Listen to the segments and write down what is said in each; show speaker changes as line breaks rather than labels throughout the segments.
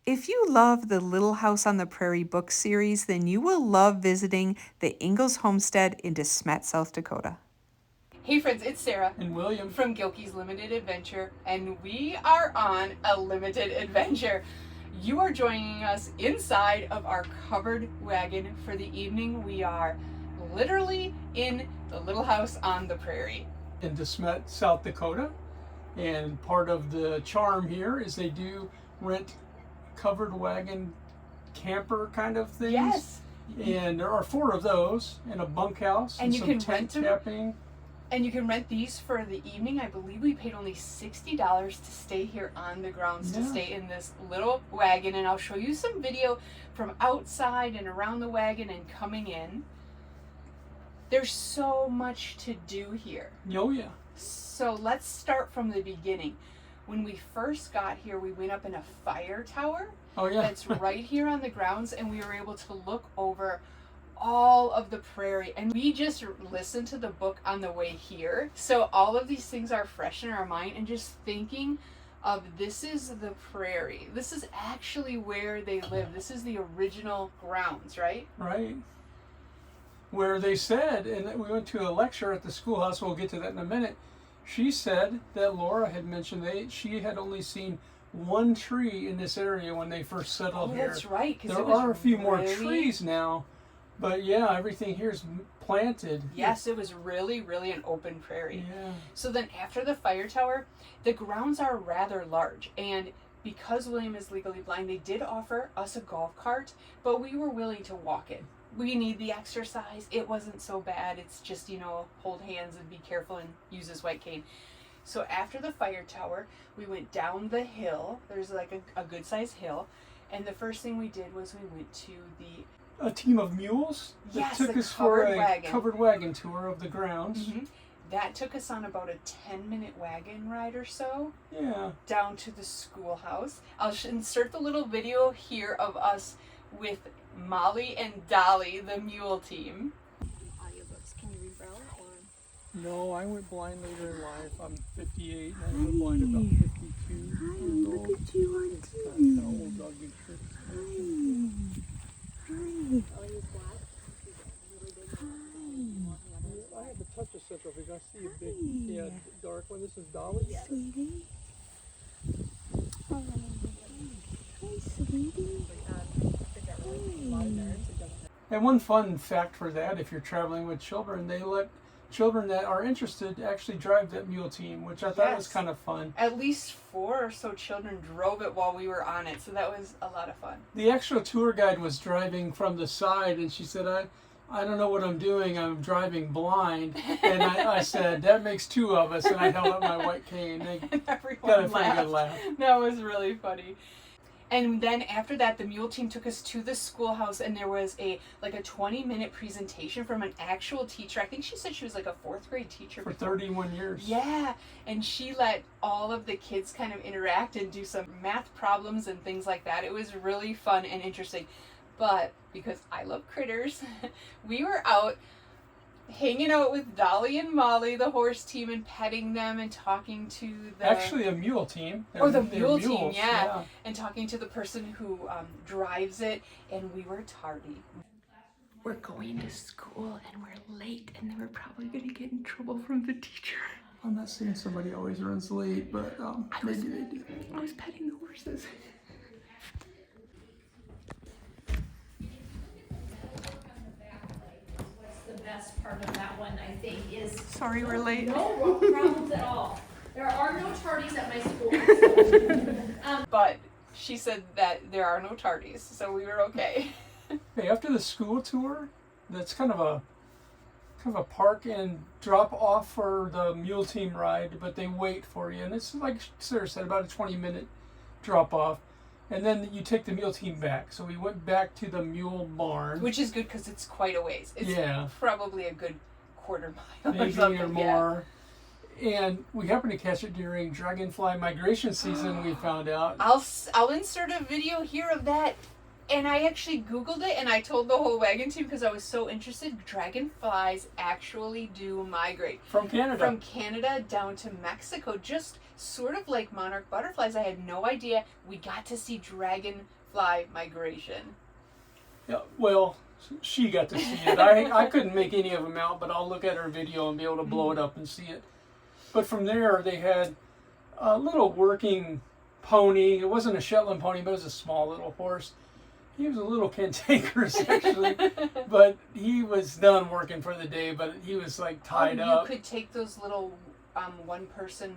If you love the Little House on the Prairie book series, then you will love visiting the Ingalls Homestead in Desmet, South Dakota.
Hey friends, it's Sarah
and William
from Gilkey's Limited Adventure, and we are on a limited adventure. You are joining us inside of our covered wagon for the evening. We are literally in the Little House on the Prairie.
in Desmet, South Dakota. And part of the charm here is they do rent covered wagon camper kind of things.
Yes.
And there are 4 of those in a bunkhouse
And you
some
can
tent
rent them.
camping.
And you can rent these for the evening. I believe we paid only $60 to stay here on the grounds, to stay in this little wagon. And I'll show you some video from outside and around the wagon and coming in. There's so much to do here.
Oh yeah.
So let's start from the beginning. When we first got here, we went up in a fire tower.
Oh yeah.
That's right here on the grounds, and we were able to look over all of the prairie, and we just listened to the book on the way here. So all of these things are fresh in our mind, and just thinking of this is the prairie. This is actually where they live. This is the original grounds, right?
Right. Where they said, and we went to a lecture at the schoolhouse, we'll get to that in a minute. She said that Laura had mentioned she had only seen 1 tree in this area when they first settled here.
That's right.
There are a few more trees now, but yeah, everything here is planted.
Yes, it was really an open prairie.
Yeah.
So then after the fire tower, the grounds are rather large, and because William is legally blind, they did offer us a golf cart, but we were willing to walk it. We need the exercise. It wasn't so bad. It's just, hold hands and be careful and use his white cane. So after the fire tower, we went down the hill. There's like a good sized hill. And the first thing we did was we went to
A team of mules that took us for a covered wagon tour of the grounds.
Mm-hmm. That took us on about a 10-minute wagon ride or so.
Yeah.
Down to the schoolhouse. I'll insert the little video here of us with Molly and Dolly, the mule team.
Audiobooks. Can you read Braille or?
No, I went blind later in life. I'm 58 and I went blind about 52 years old.
Look at you on
It's
TV.
kind of old doggy trick.
Hi. Oh, he's black.
I have a touch of central vision. I see a big, dark one. This is Dolly.
Hi, sweetie. Oh, hi, sweetie.
And one fun fact for that, if you're traveling with children, they let children that are interested actually drive that mule team, which I thought was kind of fun.
At least 4 or so children drove it while we were on it, so that was a lot of fun.
The actual tour guide was driving from the side, and she said, I don't know what I'm doing. I'm driving blind. And I said, that makes 2 of us, and I held up my white cane. They
And everyone
got a pretty
laughed.
good laugh.
That was really funny. And then after that, the mule team took us to the schoolhouse, and there was a 20-minute presentation from an actual teacher. I think she said she was like a 4th grade teacher
For
before.
31 years.
Yeah, and she let all of the kids kind of interact and do some math problems and things like that. It was really fun and interesting. But because I love critters, we were out hanging out with Dolly and Molly, the horse team, and petting them and talking to the...
Actually, a mule team.
the
They're
mule
mules,
team, yeah. And talking to the person who drives it, and we were tardy. We're going to school, and we're late, and then we're probably going to get in trouble from the teacher.
I'm not saying somebody always runs late, but maybe they do.
I was petting the horses.
The best part of that one, I think, is
Sorry, we're late.
no problems at all. There are no tardies at my school.
But she said that there are no tardies, so we were okay.
Hey, after the school tour, that's kind of a park and drop off for the mule team ride, but they wait for you, and it's like Sarah said, about a 20-minute drop off, and then you take the mule team back. So we went back to the mule barn,
Which is good because it's quite a ways. It's probably a good quarter mile
maybe
or something.
or more. And we happened to catch it during dragonfly migration season. We found out.
I'll insert a video here of that. And I actually Googled it, and I told the whole wagon team because I was so interested. Dragonflies actually do migrate
From Canada.
from Canada down to Mexico, just sort of like monarch butterflies. I had no idea. We got to see dragonfly migration.
Yeah, well, she got to see it. I couldn't make any of them out, but I'll look at her video and be able to blow it up and see it. But from there, they had a little working pony. It wasn't a Shetland pony, but it was a small little horse. He was a little cantankerous, actually, but he was done working for the day, but he was like tied up.
You could take those little one-person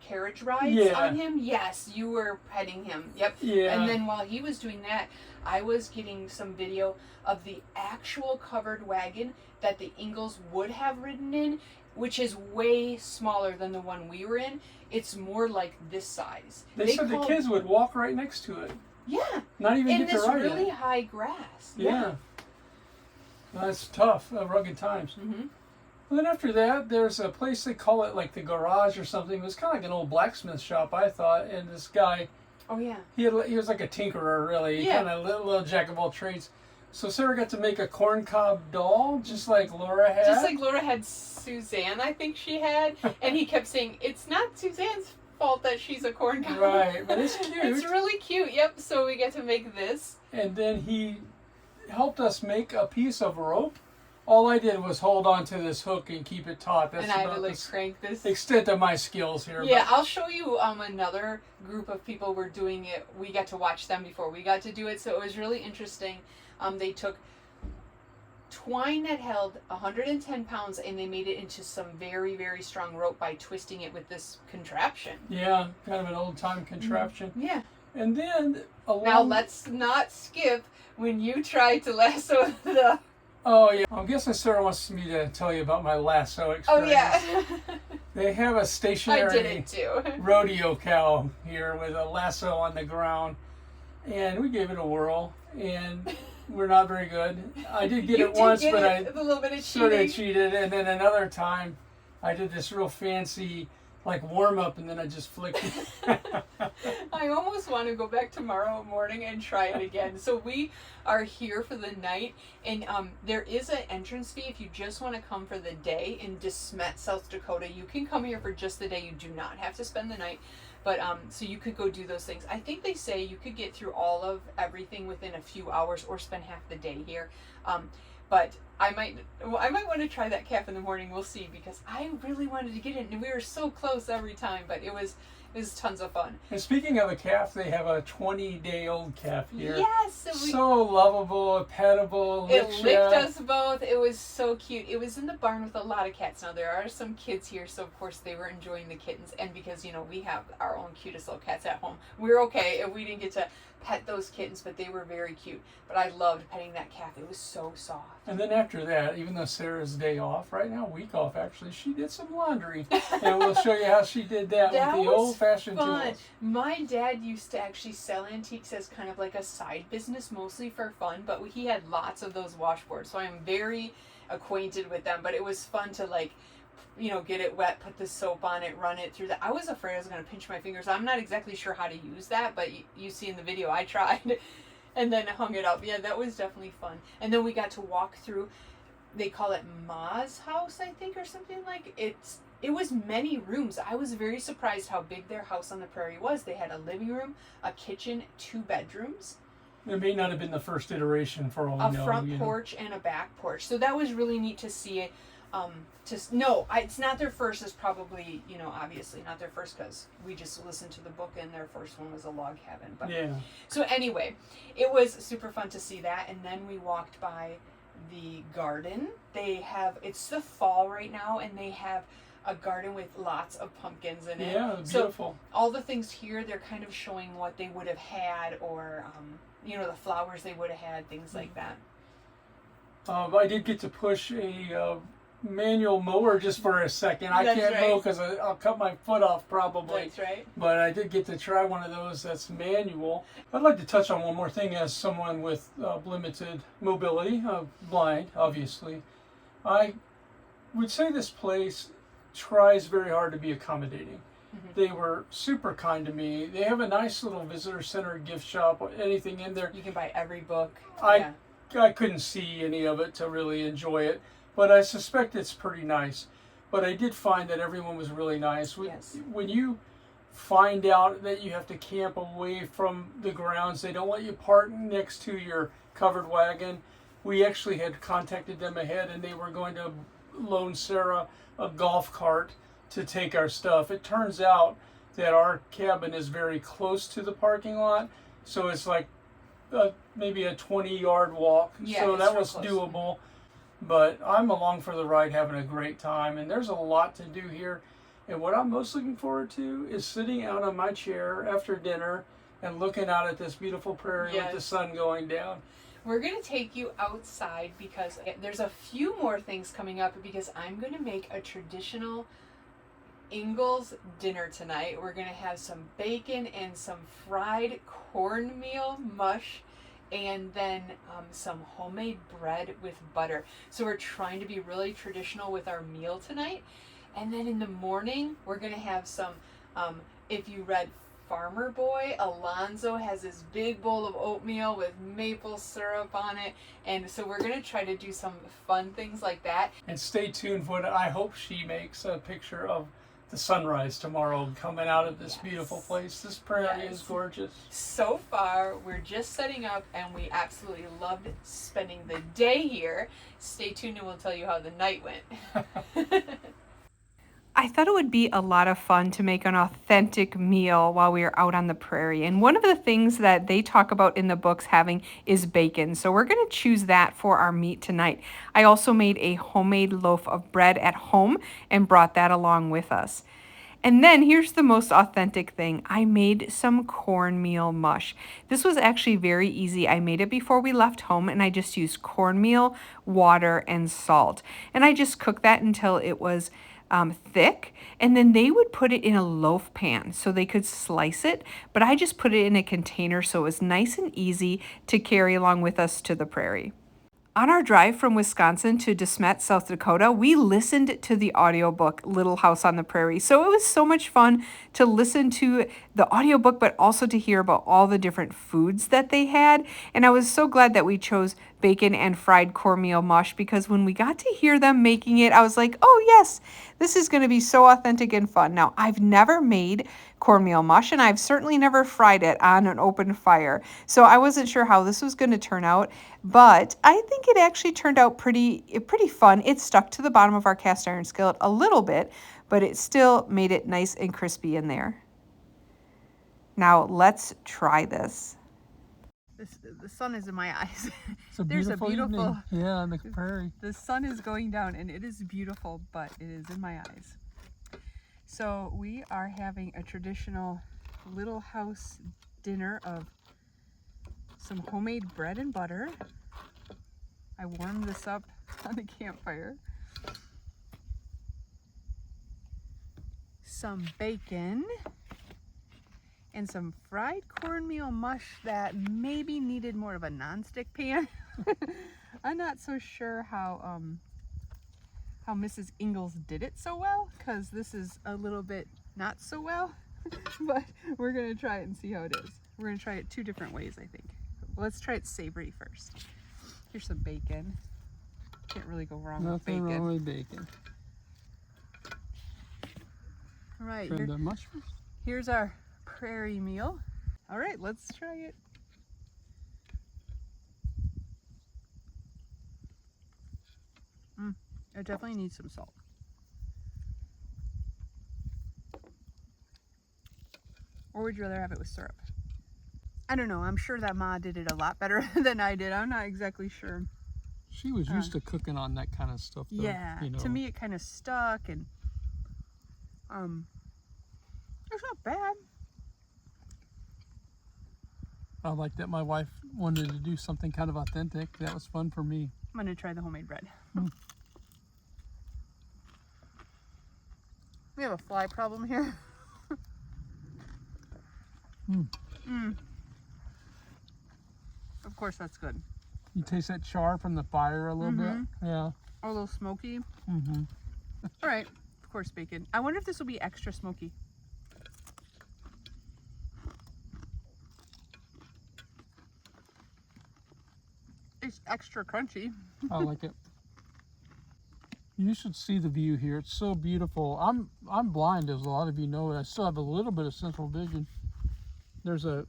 carriage rides
Yeah.
on him. Yes, you were petting him. Yep.
Yeah.
And then while he was doing that, I was getting some video of the actual covered wagon that the Ingalls would have ridden in, which is way smaller than the one we were in. It's more like this size.
They said the kids would walk right next to it.
Yeah.
Not even
In
get to
this
ride
really
it.
high grass.
Yeah. That's tough, rugged times.
Mm-hmm.
Well, then after that, there's a place they call it like the garage or something. It was kind of like an old blacksmith shop, I thought. And this guy,
Oh yeah.
he was like a tinkerer, really.
Yeah.
Kind of little jack of all trades. So Sarah got to make a corncob doll, just like Laura had.
Just like Laura had Suzanne, I think she had, and he kept saying, "It's not Suzanne's fault that she's a corn cob."
Right, but it's cute.
It's really cute. Yep. So we get to make this.
And then he helped us make a piece of rope. All I did was hold on to this hook and keep it taut. That's
And I had
about
to like
the
crank this.
extent of my skills here.
Yeah, I'll show you another group of people were doing it. We got to watch them before we got to do it, so it was really interesting. They took twine that held 110 pounds and they made it into some very, very strong rope by twisting it with this contraption.
Yeah, kind of an old time contraption.
Yeah.
And then along.
Now let's not skip when you tried to lasso the.
Oh yeah, I'm guessing Sarah wants me to tell you about my lasso experience.
Oh yeah.
They have a
I
stationary
did it too.
rodeo cow here with a lasso on the ground, and we gave it a whirl, and we're not very good. I did get
You
it once,
did
but
get
I
it, a little bit of
sort of
cheating.
cheated, and then another time I did this real fancy like warm up, and then I just flicked it.
I almost want to go back tomorrow morning and try it again. So we are here for the night, and there is an entrance fee if you just want to come for the day in Desmet, South Dakota. You can come here for just the day. You do not have to spend the night. But so you could go do those things. I think they say you could get through all of everything within a few hours or spend half the day here. But I might want to try that calf in the morning. We'll see, because I really wanted to get it, and we were so close every time. But it was tons of fun.
And speaking of a calf, they have a 20-day-old calf here.
Yes,
So lovable, pettable.
it licked us both. It was so cute. It was in the barn with a lot of cats. Now there are some kids here, so of course they were enjoying the kittens. And because we have our own cutest little cats at home, we're okay if we didn't get to pet those kittens, but they were very cute. But I loved petting that calf. It was so soft.
And then after that, even though Sarah's day off right now, week off actually, she did some laundry, and we'll show you how she did that with the
was
old-fashioned
fun.
tools.
My dad used to actually sell antiques as kind of like a side business, mostly for fun, but he had lots of those washboards, so I'm very acquainted with them. But it was fun to get it wet, put the soap on it, run it through I was afraid I was going to pinch my fingers. I'm not exactly sure how to use that, but you see in the video I tried and then hung it up. Yeah, that was definitely fun. And then we got to walk through, they call it Ma's house, I think, or something like it was many rooms. I was very surprised how big their house on the prairie was. They had a living room, a kitchen, 2 bedrooms,
It may not have been the first iteration for all
a
we know.
front porch, and a back porch. So that was really neat to see it. It's not their first. It's probably, obviously not their first, because we just listened to the book and their first one was a log cabin. But
Yeah.
so anyway, it was super fun to see that. And then we walked by the garden. It's the fall right now, and they have a garden with lots of pumpkins in it.
Yeah, beautiful.
So all the things here, they're kind of showing what they would have had, or the flowers they would have had, things like that.
I did get to push a manual mower just for a second. I
That's
can't
right.
mow because I'll cut my foot off probably.
That's right.
But I did get to try one of those that's manual. I'd like to touch on one more thing as someone with limited mobility, blind, obviously. I would say this place tries very hard to be accommodating. They were super kind to me. They have a nice little visitor center, gift shop, anything in there.
You can buy every book.
I couldn't see any of it to really enjoy it, but I suspect it's pretty nice. But I did find that everyone was really nice.
Yes.
When you find out that you have to camp away from the grounds, they don't let you park next to your covered wagon. We actually had contacted them ahead, and they were going to loan Sarah a golf cart to take our stuff. It turns out that our cabin is very close to the parking lot, so it's like maybe a 20-yard walk.
Yeah,
so
it's
that
real
was
close.
doable. But I'm along for the ride, having a great time, and there's a lot to do here. And what I'm most looking forward to is sitting out on my chair after dinner and looking out at this beautiful prairie with the sun going down.
We're going to take you outside because there's a few more things coming up, because I'm going to make a traditional Ingalls dinner tonight. We're going to have some bacon and some fried cornmeal mush, and then some homemade bread with butter. So we're trying to be really traditional with our meal tonight. And then in the morning, we're going to have some, if you read Farmer Boy, Alonzo has this big bowl of oatmeal with maple syrup on it. And so we're going to try to do some fun things like that.
And stay tuned for it. I hope she makes a picture of the sunrise tomorrow coming out of this beautiful place. This prairie is gorgeous.
So far, we're just setting up, and we absolutely loved spending the day here. Stay tuned and we'll tell you how the night went.
I thought it would be a lot of fun to make an authentic meal while we are out on the prairie. And one of the things that they talk about in the books having is bacon. So we're going to choose that for our meat tonight. I also made a homemade loaf of bread at home and brought that along with us. And then here's the most authentic thing. I made some cornmeal mush. This was actually very easy. I made it before we left home, and I just used cornmeal, water, and salt. And I just cooked that until it was thick, and then they would put it in a loaf pan so they could slice it, but I just put it in a container so it was nice and easy to carry along with us to the prairie. On our drive from Wisconsin to Desmet, South Dakota, we listened to the audiobook Little House on the Prairie. So it was so much fun to listen to the audiobook, but also to hear about all the different foods that they had. And I was so glad that we chose bacon and fried cornmeal mush, because when we got to hear them making it, I was like, oh yes, this is going to be so authentic and fun. Now, I've never made cornmeal mush, and I've certainly never fried it on an open fire. So I wasn't sure how this was going to turn out, but I think it actually turned out pretty fun. It stuck to the bottom of our cast iron skillet a little bit, but it still made it nice and crispy in there. Now let's try this. The sun is in my eyes.
It's a
There's
beautiful,
a beautiful
evening. Yeah, on the prairie.
The sun is going down, and it is beautiful, but it is in my eyes. So we are having a traditional little house dinner of some homemade bread and butter. I warmed this up on the campfire. Some bacon and some fried cornmeal mush that maybe needed more of a nonstick pan. I'm not so sure how Mrs. Ingalls did it so well, because this is a little bit not so well, but we're gonna try it and see how it is. We're gonna try it two different ways, I think. Let's try it savory first. Here's some bacon. Can't really go wrong with bacon.
Nothing wrong with bacon.
All right,
For the mushrooms?
here's our prairie meal. All right, let's try it. It definitely needs some salt. Or would you rather have it with syrup? I don't know. I'm sure that Ma did it a lot better than I did. I'm not exactly sure.
She was used to cooking on that kind of stuff, though.
Yeah,
You know.
to me it kind of stuck, and it's not bad.
I like that my wife wanted to do something kind of authentic. That was fun for me.
I'm gonna try the homemade bread. We have a fly problem here. Of course, that's good.
You taste that char from the fire a little bit? Yeah.
A little smoky. All right, of course, bacon. I wonder if this will be extra smoky. It's extra crunchy.
I like it. You should see the view here. It's so beautiful. I'm blind, as a lot of you know, and I still have a little bit of central vision. There's the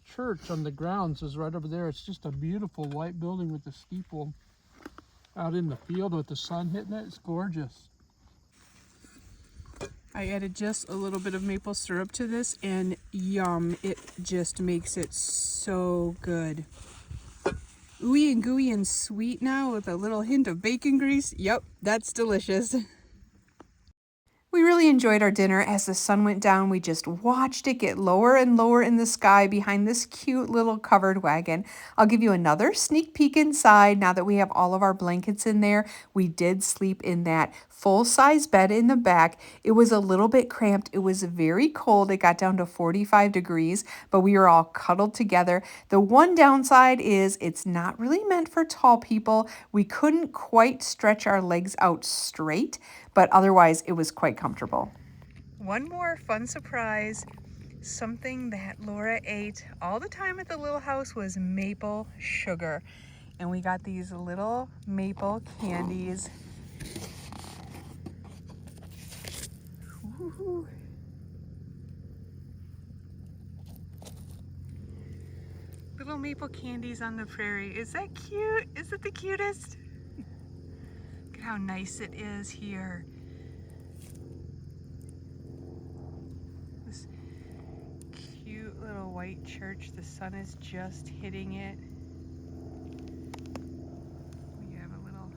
church on the grounds is right over there. It's just a beautiful white building with the steeple out in the field with the sun hitting it. It's gorgeous.
I added just a little bit of maple syrup to this, and yum, it just makes it so good. Ooey and gooey and sweet now with a little hint of bacon grease. Yep, that's delicious. We really enjoyed our dinner. As the sun went down, we just watched it get lower and lower in the sky behind this cute little covered wagon. I'll give you another sneak peek inside now that we have all of our blankets in there. We did sleep in that full-size bed in the back. It was a little bit cramped. It was very cold. It got down to 45 degrees, but we were all cuddled together. The one downside is it's not really meant for tall people. We couldn't quite stretch our legs out straight, but otherwise it was quite comfortable. One more fun surprise. Something that Laura ate all the time at the little house was maple sugar. And we got these little maple candies. Woo-hoo. Little maple candies on the prairie. Is that cute? Is it the cutest? Look at how nice it is here. This cute little white church. The sun is just hitting it. We have a little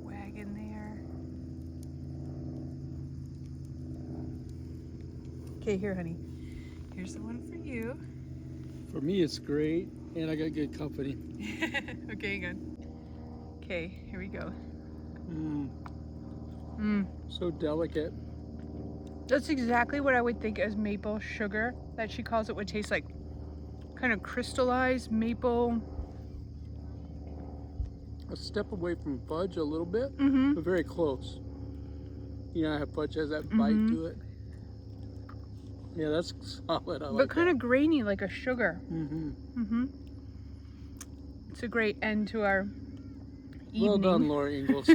wagon there. Okay, here, honey. Here's the one for you.
For me, it's great, and I got good company.
Okay, good. Okay, here we go.
So delicate.
That's exactly what I would think as maple sugar that she calls it would taste like. Kind of crystallized maple.
A step away from fudge a little bit, but very close. You know how fudge has that bite to it? Yeah, that's solid. I like
But kind
that.
of grainy like a sugar. It's a great end to our evening.
Well done, Laura Ingalls.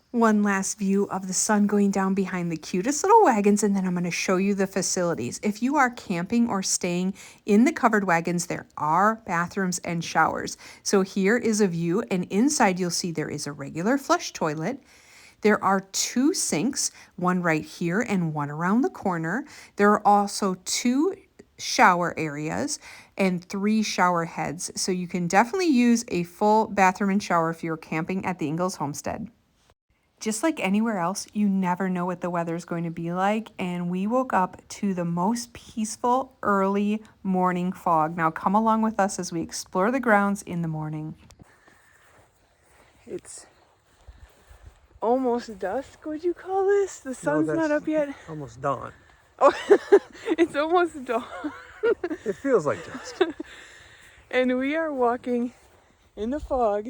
One last view of the sun going down behind the cutest little wagons, and then I'm going to show you the facilities. If you are camping or staying in the covered wagons, there are bathrooms and showers. So here is a view, and inside you'll see there is a regular flush toilet. There are 2 sinks, one right here and one around the corner. There are also 2 shower areas and 3 shower heads. So you can definitely use a full bathroom and shower if you're camping at the Ingalls Homestead. Just like anywhere else, you never know what the weather is going to be like, and we woke up to the most peaceful early morning fog. Now come along with us as we explore the grounds in the morning. It's almost dusk, would you call this? The sun's not up yet.
Almost dawn.
Oh, it's almost dawn.
It feels like dusk.
And we are walking in the fog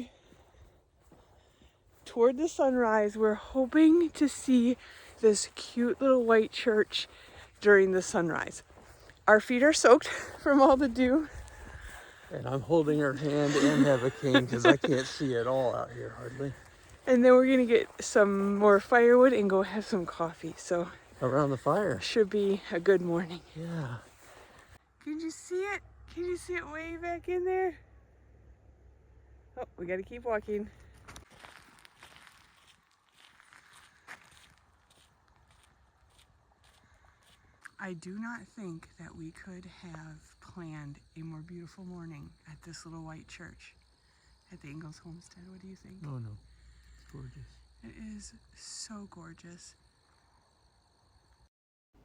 toward the sunrise. We're hoping to see this cute little white church during the sunrise. Our feet are soaked from all the dew.
And I'm holding her hand and have a cane because I can't see at all out here hardly.
And then we're gonna get some more firewood and go have some coffee. So
Around the fire.
should be a good morning.
Yeah.
Can you see it? Can you see it way back in there? Oh, we gotta keep walking. I do not think that we could have planned a more beautiful morning at this little white church at the Ingalls Homestead. What do you think?
Oh no. It's gorgeous.
It is so gorgeous.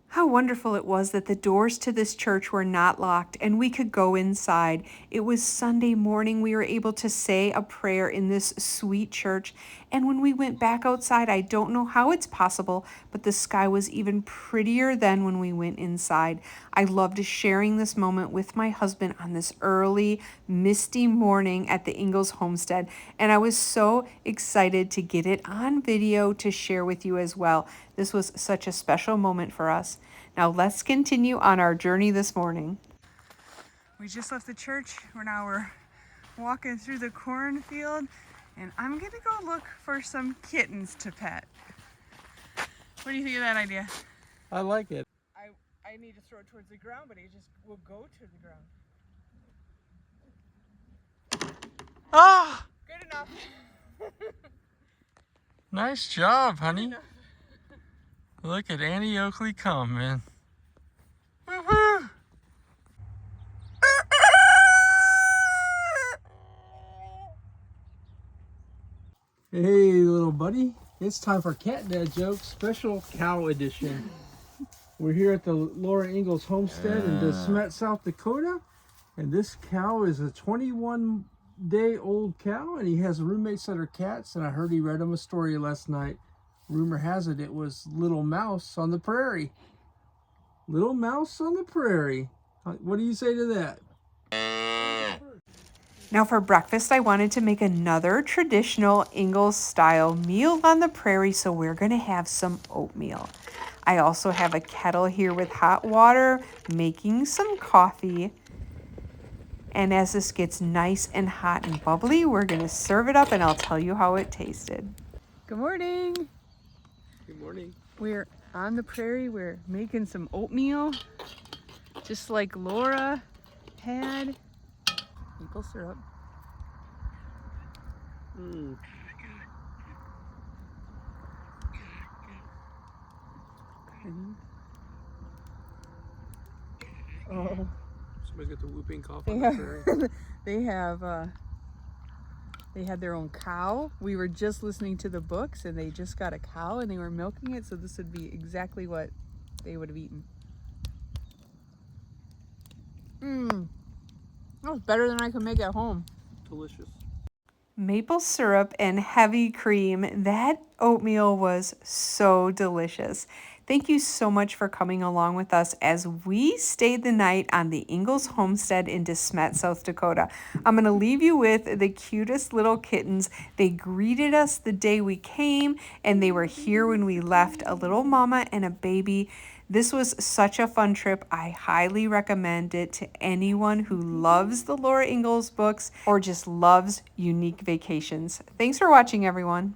How wonderful it was that the doors to this church were not locked and we could go inside. It was Sunday morning. We were able to say a prayer in this sweet church. And when we went back outside, I don't know how it's possible, but the sky was even prettier than when we went inside. I loved sharing this moment with my husband on this early, misty morning at the Ingalls Homestead. And I was so excited to get it on video to share with you as well. This was such a special moment for us. Now let's continue on our journey this morning. We just left the church. We're walking through the cornfield, and I'm gonna go look for some kittens to pet. What do you think of that idea?
I like it.
I need to throw it towards the ground, but he just will go to the ground.
Ah!
Good enough.
Nice job, honey. Look at Annie Oakley come, man. Woo-hoo! Hey, little buddy. It's time for Cat Dad Jokes, special cow edition. We're here at the Laura Ingalls Homestead in Desmet, South Dakota. And this cow is a 21-day-old cow, and he has roommates that are cats. And I heard he read them a story last night. Rumor has it was Little Mouse on the Prairie. Little Mouse on the Prairie. What do you say to that?
Now for breakfast, I wanted to make another traditional Ingalls style meal on the prairie, so we're gonna have some oatmeal. I also have a kettle here with hot water, making some coffee. And as this gets nice and hot and bubbly, we're gonna serve it up and I'll tell you how it tasted. Good morning.
Good morning.
We're on the prairie, we're making some oatmeal, just like Laura had. Maple syrup.
Mm.
Oh,
Somebody's got the whooping cough on the prairie.
they had their own cow. We were just listening to the books and they just got a cow and they were milking it, so this would be exactly what they would have eaten. That was better than I could make at home.
Delicious.
Maple syrup and heavy cream. That oatmeal was so delicious. Thank you so much for coming along with us as we stayed the night on the Ingalls Homestead in Desmet, South Dakota. I'm going to leave you with the cutest little kittens. They greeted us the day we came and they were here when we left, a little mama and a baby. This was such a fun trip. I highly recommend it to anyone who loves the Laura Ingalls books or just loves unique vacations. Thanks for watching, everyone.